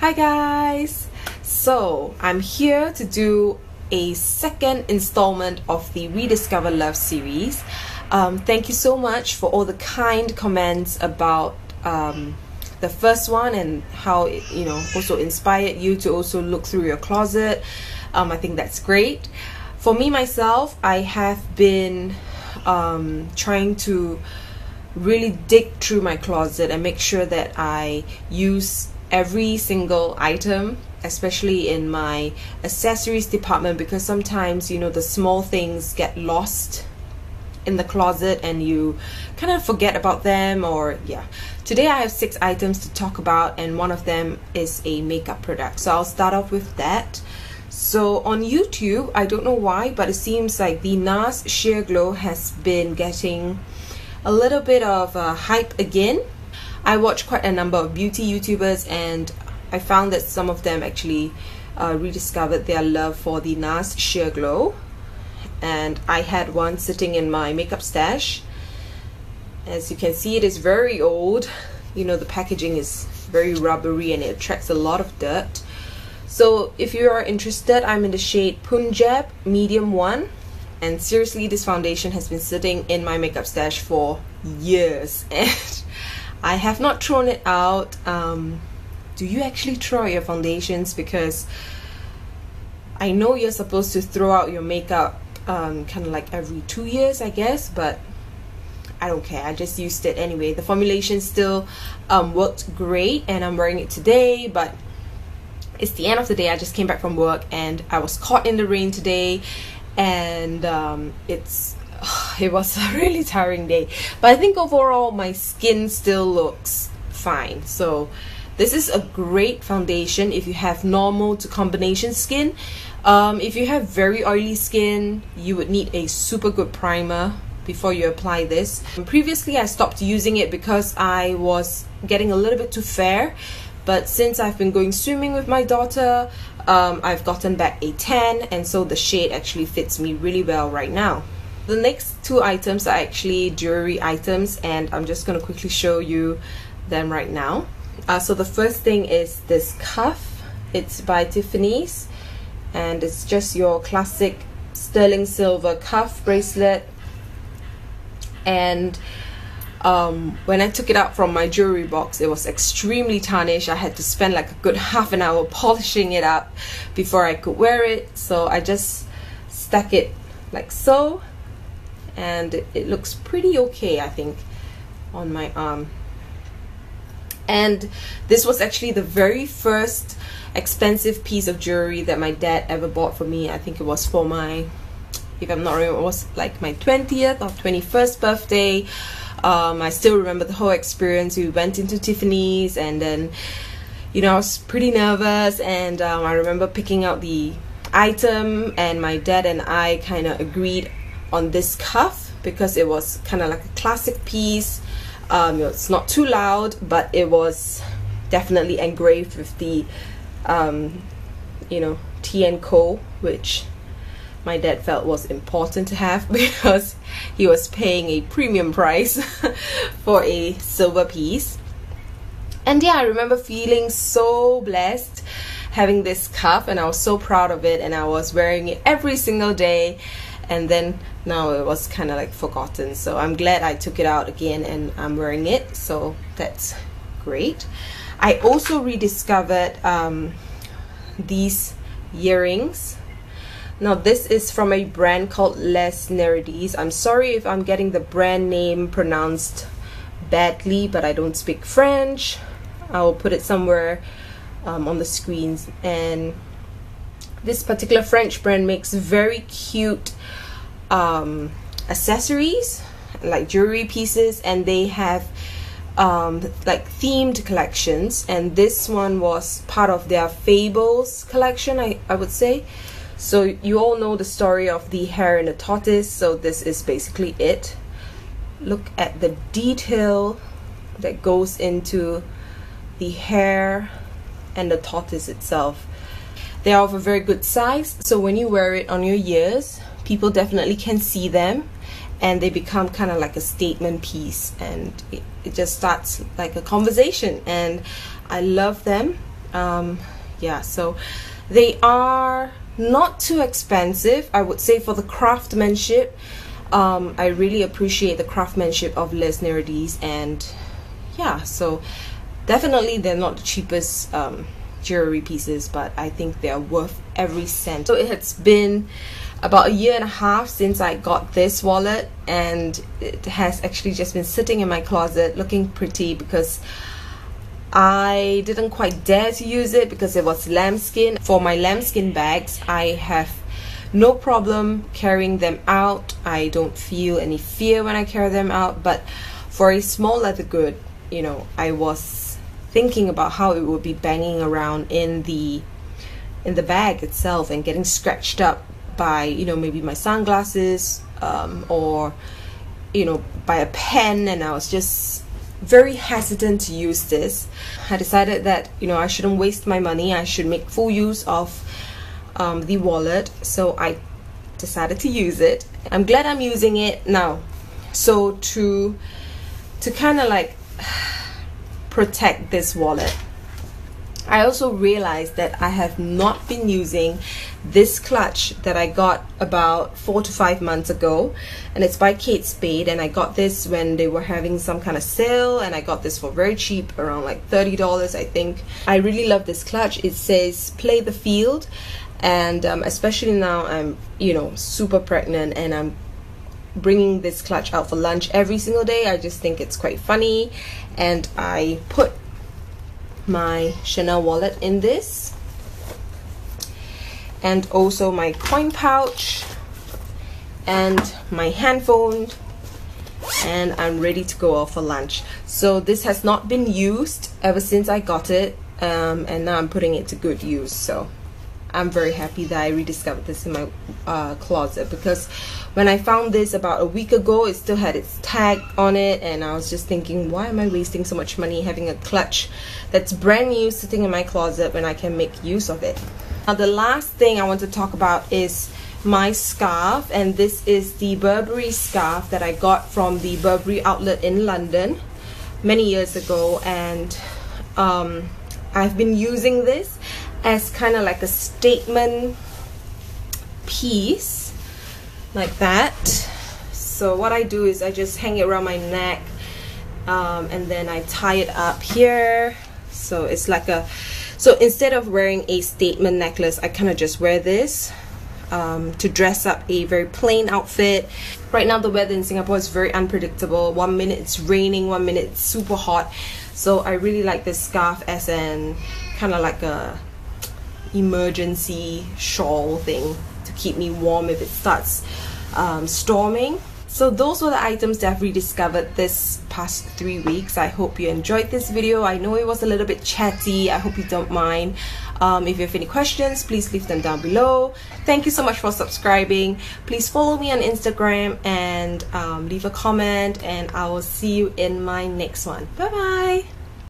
Hi guys! So I'm here to do a second installment of the Rediscover Love series. Thank you so much for all the kind comments about the first one and how it, also inspired you to also look through your closet. I think that's great. For me myself, I have been trying to really dig through my closet and make sure that I use every single item, especially in my accessories department, because sometimes the small things get lost in the closet and you kind of forget about them. Or today I have 6 items to talk about, and one of them is a makeup product, so I'll start off with that. So on YouTube, I don't know why, but it seems like the Nars Sheer Glow has been getting a little bit of hype again. I watch quite a number of beauty YouTubers, and I found that some of them actually rediscovered their love for the Nars Sheer Glow, and I had one sitting in my makeup stash. As you can see, it is very old. The packaging is very rubbery and it attracts a lot of dirt. So if you are interested, I'm in the shade Punjab Medium 1, and seriously, this foundation has been sitting in my makeup stash for years and I have not thrown it out. Do you actually throw out your foundations? Because I know you're supposed to throw out your makeup kind of like every 2 years, I guess, but I don't care. I just used it anyway. The formulation still worked great, and I'm wearing it today, but it's the end of the day. I just came back from work and I was caught in the rain today, and it was a really tiring day, but I think overall my skin still looks fine. So this is a great foundation if you have normal to combination skin. If you have very oily skin, you would need a super good primer before you apply this. Previously I stopped using it because I was getting a little bit too fair, but since I've been going swimming with my daughter, I've gotten back a tan, and so the shade actually fits me really well right now. The next 2 items are actually jewelry items, and I'm just going to quickly show you them right now. So the first thing is this cuff. It's by Tiffany's, and it's just your classic sterling silver cuff bracelet. And when I took it out from my jewelry box, it was extremely tarnished. I had to spend like a good half an hour polishing it up before I could wear it. So I just stuck it like so, and it looks pretty okay, I think, on my arm. And this was actually the very first expensive piece of jewelry that my dad ever bought for me. I think it was for my, if I'm not wrong, it was like my 20th or 21st birthday. I still remember the whole experience. We went into Tiffany's, and then I was pretty nervous, and I remember picking out the item, and my dad and I kind of agreed on this cuff because it was kind of like a classic piece. It's not too loud, but it was definitely engraved with the T & Co, which my dad felt was important to have because he was paying a premium price for a silver piece. And yeah, I remember feeling so blessed having this cuff, and I was so proud of it, and I was wearing it every single day. And then now it was kind of like forgotten, so I'm glad I took it out again and I'm wearing it, so that's great. I also rediscovered these earrings. Now this is from a brand called Nereides. I'm sorry if I'm getting the brand name pronounced badly, but I don't speak French. I will put it somewhere on the screens. And this particular French brand makes very cute accessories, like jewelry pieces, and they have like themed collections, and this one was part of their Fables collection, I would say. So you all know the story of the hare and the tortoise, so this is basically it. Look at the detail that goes into the hare and the tortoise itself. They are of a very good size, so when you wear it on your ears, people definitely can see them, and they become kind of like a statement piece, and it just starts like a conversation, and I love them. Yeah, so they are not too expensive, I would say, for the craftsmanship. I really appreciate the craftsmanship of Les Nereides, and yeah, so definitely they're not the cheapest jewelry pieces, but I think they're worth every cent. So it has been about 1.5 years since I got this wallet, and it has actually just been sitting in my closet looking pretty because I didn't quite dare to use it because it was lambskin. For my lambskin bags, I have no problem carrying them out. I don't feel any fear when I carry them out. But for a small leather good, you know, I was thinking about how it would be banging around in the bag itself and getting scratched up by, you know, maybe my sunglasses or, you know, by a pen. And I was just very hesitant to use this. I decided that, you know, I shouldn't waste my money. I should make full use of the wallet, so I decided to use it. I'm glad I'm using it now. So to kind of like protect this wallet, I also realized that I have not been using this clutch that I got about 4 to 5 months ago, and it's by Spade, and I got this when they were having some kind of sale, and I got this for very cheap, around like $30 I think. I really love this clutch. It says play the field, and especially now I'm, you know, super pregnant and I'm bringing this clutch out for lunch every single day. I just think it's quite funny, and I put my Chanel wallet in this, and also my coin pouch and my handphone, and I'm ready to go out for lunch. So this has not been used ever since I got it, and now I'm putting it to good use. So I'm very happy that I rediscovered this in my closet, because when I found this about a week ago, it still had its tag on it, and I was just thinking, why am I wasting so much money having a clutch that's brand new sitting in my closet when I can make use of it. Now the last thing I want to talk about is my scarf, and this is the Burberry scarf that I got from the Burberry outlet in London many years ago, and I've been using this as kind of like a statement piece like that. So what I do is I just hang it around my neck, and then I tie it up here, so it's like a, so instead of wearing a statement necklace, I kind of just wear this to dress up a very plain outfit. Right now the weather in Singapore is very unpredictable. 1 minute it's raining, 1 minute it's super hot, so I really like this scarf as an kind of like a emergency shawl thing to keep me warm if it starts storming. So those were the items that I've rediscovered this past 3 weeks. I hope you enjoyed this video. I know it was a little bit chatty. I hope you don't mind. If you have any questions, please leave them down below. Thank you so much for subscribing. Please follow me on Instagram and leave a comment, and I will see you in my next one. Bye bye.